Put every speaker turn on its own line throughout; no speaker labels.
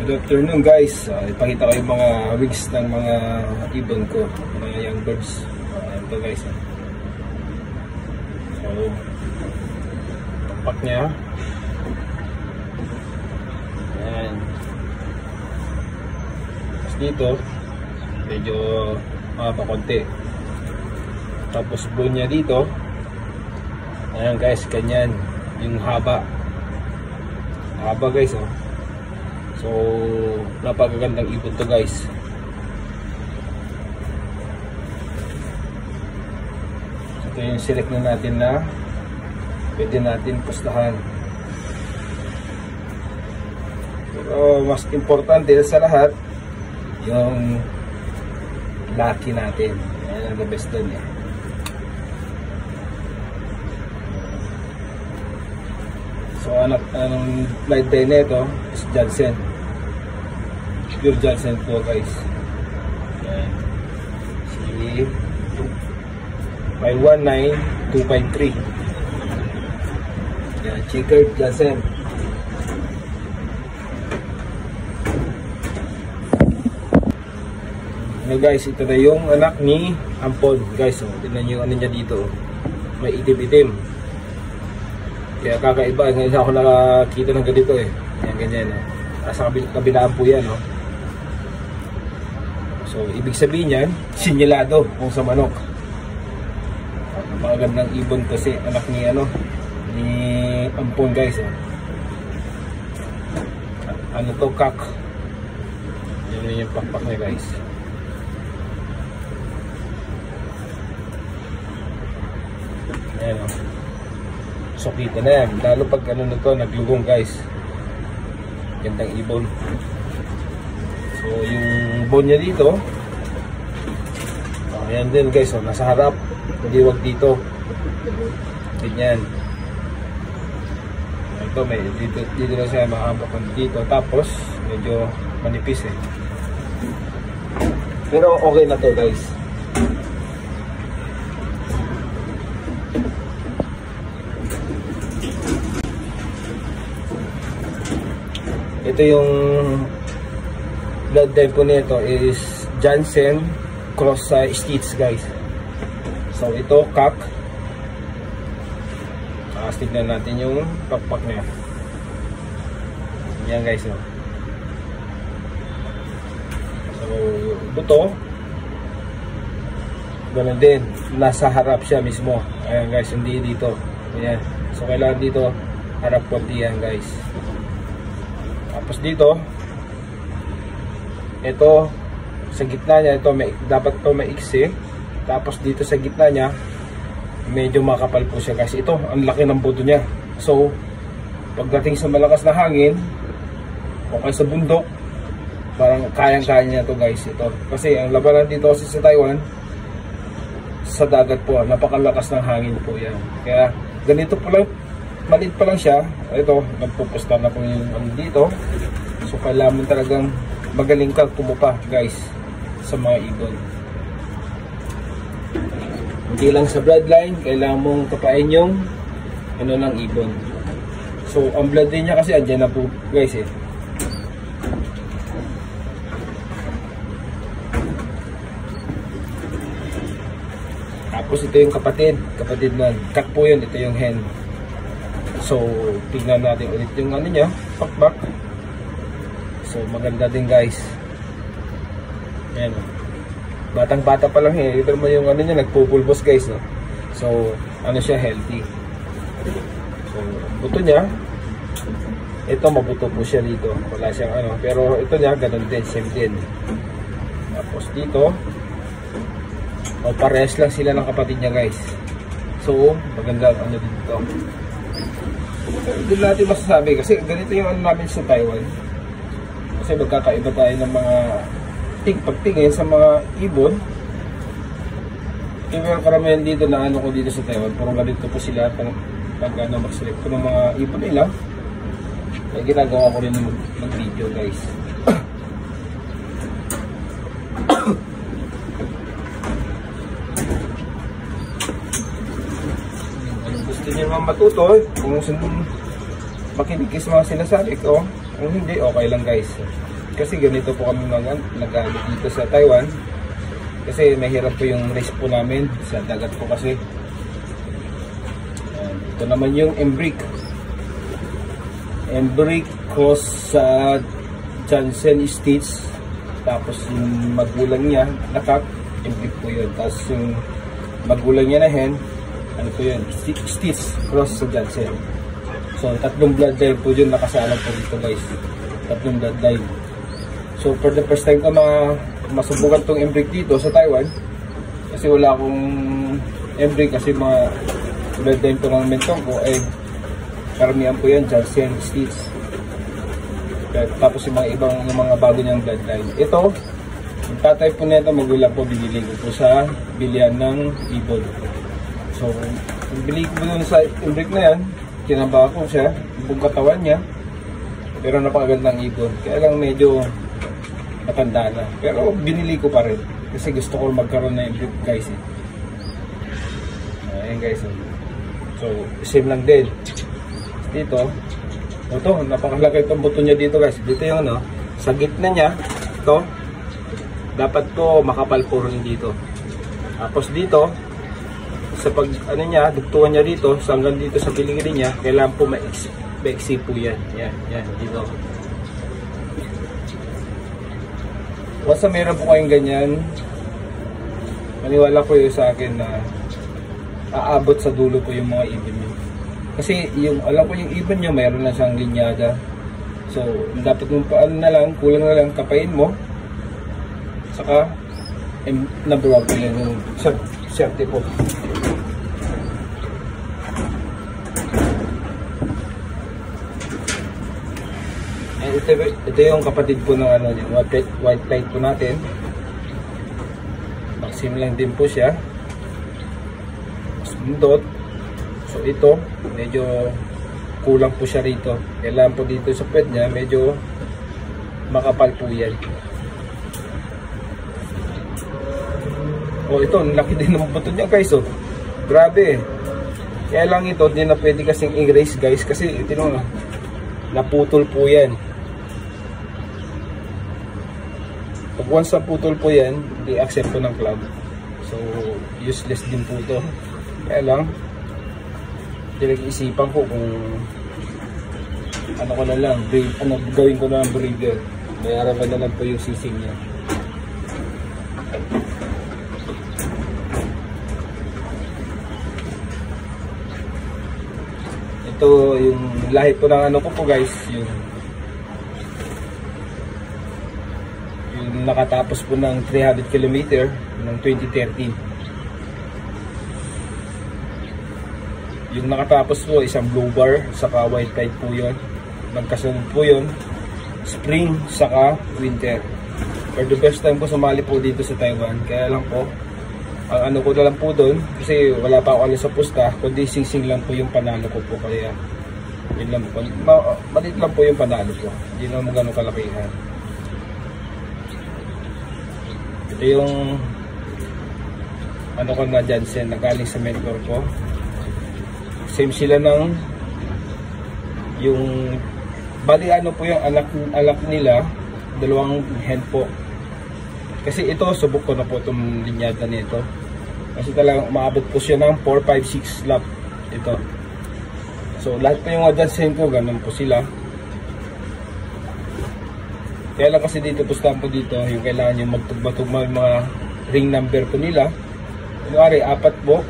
Good afternoon guys. Ipakita ko yung mga wigs ng mga ibon ko, mga young birds. Ito guys. So, tapak niya. Ayan. Tapos dito, medyo mahaba konti. Tapos bone niya dito. Ayan guys, ganyan. Yung haba. Haba guys, oh. So, napakagandang ibon to guys. Ito yung select na natin na pwede natin pustahan. Pero mas importante sa lahat yung lucky natin. Yan ang the best dun eh. So, anong flight day na ito is Jansen. Pure Jansen po guys. Yan. Si 519253. Yan, checkered Jansen. Ano guys, ito na yung anak ni Ampon guys. Oh, tignan nyo yung ano niya dito. May itim-itim. Kaya kakaiba, ngayon ako nakakita ng ganito eh. Yan, ganyan. Oh. Sa kabilaan po yan. Oh. So, ibig sabihin yan, sinyalado kung sa manok. Magandang ibon kasi anak ni ni Ampon guys. Oh. Ano to, kak. Yan yung pakpak niya guys. Ayan o. So kita na yan. Lalo pag ano na to, naglugong guys. Gandang ibon. So yung bone niya dito. Ayan din guys. O, nasa harap. Hindi wag dito. Ganyan. Ito may dito na siya mahaba dito. Tapos medyo manipis eh. Pero okay na to guys. Ito yung blood type po nito is Jansen cross Stitch guys. So ito kak. Tignan natin yung pakpak niya. Yan guys. Oh. So buto. Ganun din. Nasa harap siya mismo. Ayan guys, hindi dito. Ayan. So kailangan dito harap konti yan guys. Tapos dito, ito sa gitna niya, ito dapat to maiksi. Tapos dito sa gitna niya, medyo makapal po siya guys. Ito, ang laki ng buto niya. So, pagdating sa malakas na hangin, o kaya sa bundok, parang kayang-kaya niya to guys. Ito. Kasi ang labanan dito kasi sa Taiwan, sa dagat po, napakalakas ng hangin po yan. Kaya ganito po lang. Maliit pa lang siya. Ito, nagpupusta na po yung dito. So, kailangan mo talagang magaling ka kumupa guys sa mga ibon. Hindi lang sa bloodline, kailangan mong kapain yung ng ibon. So, ang blood din niya kasi andyan na po guys eh. Tapos ito yung kapatid na kak po yun, ito yung hen. So, tignan natin ulit yung niya, pakpak. So, maganda din guys. Ayan. Batang-bata pa lang eh. Ito mo yung niya, nagpupulbos guys. No? So, siya, healthy. So, buto niya. Ito, mabuto po siya dito. Wala siyang pero ito niya, ganun din, same din. Tapos dito, parehas lang sila ng kapatid niya guys. So, maganda dito. Hindi natin masasabi kasi ganito yung namin sa Taiwan. Kasi magkakaiba tayo ng mga pagtingin sa mga ibon. Pero karamihan dito na ko dito sa Taiwan, puro ganito po sila pag mag-select ko ng mga ibon nila. Kaya ginagawa ko rin mag-video guys. Gusto niyo naman matuto kung makinig sa mga sinasabi ko, Kung hindi, okay lang guys. Kasi ganito po kami nag-ano dito sa Taiwan. Kasi mahirap po yung race po namin sa dagat po kasi. Ito naman yung Embrick. Embrick ko sa Jansen Stitch. Tapos yung magulang niya, nakak, Embrick po yun. Tapos yung magulang niya na hen, ano po yun, Stitch cross sa Jansen. So, 3 bloodline po yun nakasama po dito guys. 3 bloodline. So, for the first time ko masubukan tong Embrick dito sa Taiwan. Kasi wala akong Embrick kasi mga bloodline po ng mentong ko ay karamihan po yan, Jansen, Stitch. Tapos yung mga bago niyang bloodline. Ito, yung tatay po nito magulang po binili ko po sa bilihan ng ibon. So, bili ko dun sa Embrick na yan, kinaba ko siya, yung katawan niya, pero napakagandang ibon. Kaya lang medyo matanda na. Pero binili ko pa rin kasi gusto ko magkaroon na Embrick guys eh. Ayan guys. So, same lang din. Dito, ito, napakalaki itong buto niya dito guys. Dito yung ano, sa gitna niya, ito, dapat to makapal po rin dito. Tapos dito, sa pag ano niya, dugtungan niya dito, so hanggang dito sa piligid niya, kailangan po maiksi po yan. Yan, dito. Once meron po kayong ganyan, maniwala po yun sa akin na aabot sa dulo po yung mga ibon nyo. Kasi yung, alam ko yung ibon nyo, mayroon na siyang linyada. So, dapat mong paano na lang, kulang na lang kapain mo. Saka, number 1 po yun, yung safety po. Ito yung kapatid po ng ano, yung white light po natin. Maxim lang din po siya. Dot. So ito, medyo kulang po siya rito. Kailangan po dito sa pwede niya, medyo makapal po yan. Oh, ito, laki din ng buto niya guys. Oh. Grabe. Kaya lang ito, hindi na pwede kasing i-race guys. Kasi ito na, naputol po yan. Pag once naputol po yan, hindi accept po ng club. So, useless din po ito. Kaya lang, pinag-iisipan ko kung ano ko na lang, gawin ko na lang breeder. Bayaran ko na lang po yung sising niya. Ito yung lahi po ng ano ko po guys, yung nakatapos po ng 300 km ng 2013. Yung nakatapos po isang blue bar saka white tide po yun. Magkasunod po yun, spring saka winter. For the best time ko sumali po dito sa Taiwan. Kaya lang po, ang ano ko na lang po doon, kasi wala pa ako alis sa pusta, kundi sing-sing lang po yung panalo ko po. Kaya yun lang po, maliit lang po yung panalo ko, hindi naman gano'ng kalakihan. Ito yung ano ko na Jansen na galing sa mentor ko. Same sila ng yung bali ano po yung anak nila, dalawang hen po. Kasi ito subok ko na po itong linyada nito. Kasi talagang umaabot po siya ng 4, 5, 6 lap ito. So lahat po yung Jansen ko ganun po sila. Kaya lang kasi dito pustahan po dito, yung kailangan yung magtugma-tugma yung mga ring number po nila. Kunwari, 4 po.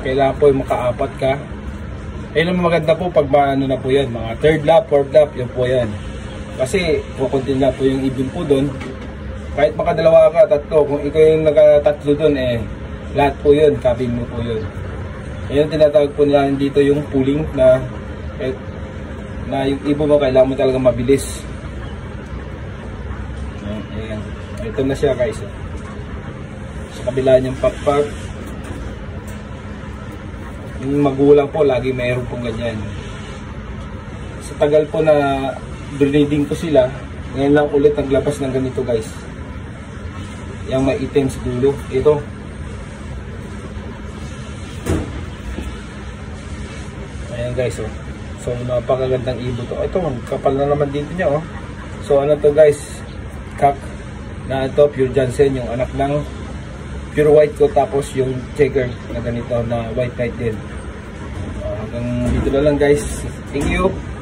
Kailangan po yung maka-4 ka. Ayun ang maganda po pag maano na po yan. Mga 3rd lap, 4th lap, yun po yan. Kasi kukuntin na po yung ibon po doon. Kahit makadalawa ka, 3. Kung ikaw yung nagka-3 doon, lahat po yun, cabin mo po yun. Ayun tinatawag po nila dito yung pooling na yung ibon mo kailangan mo talaga mabilis. Ayan. Ito na siya guys. Sa kabila niyang pakpak, yung magulang po lagi mayroon pong ganyan. Sa tagal po na breeding ko sila, ngayon lang ulit naglabas ng ganito guys. Yung may itim sa dulo. Ito. Ayan guys. Oh. So napakagandang ibon to. Ito, kapal na naman dito niya oh. So ano to guys, cock na ito, pure Jansen, yung anak ng pure white ko, tapos yung checker na ganito na white knight din. Hanggang dito na lang guys. Thank you.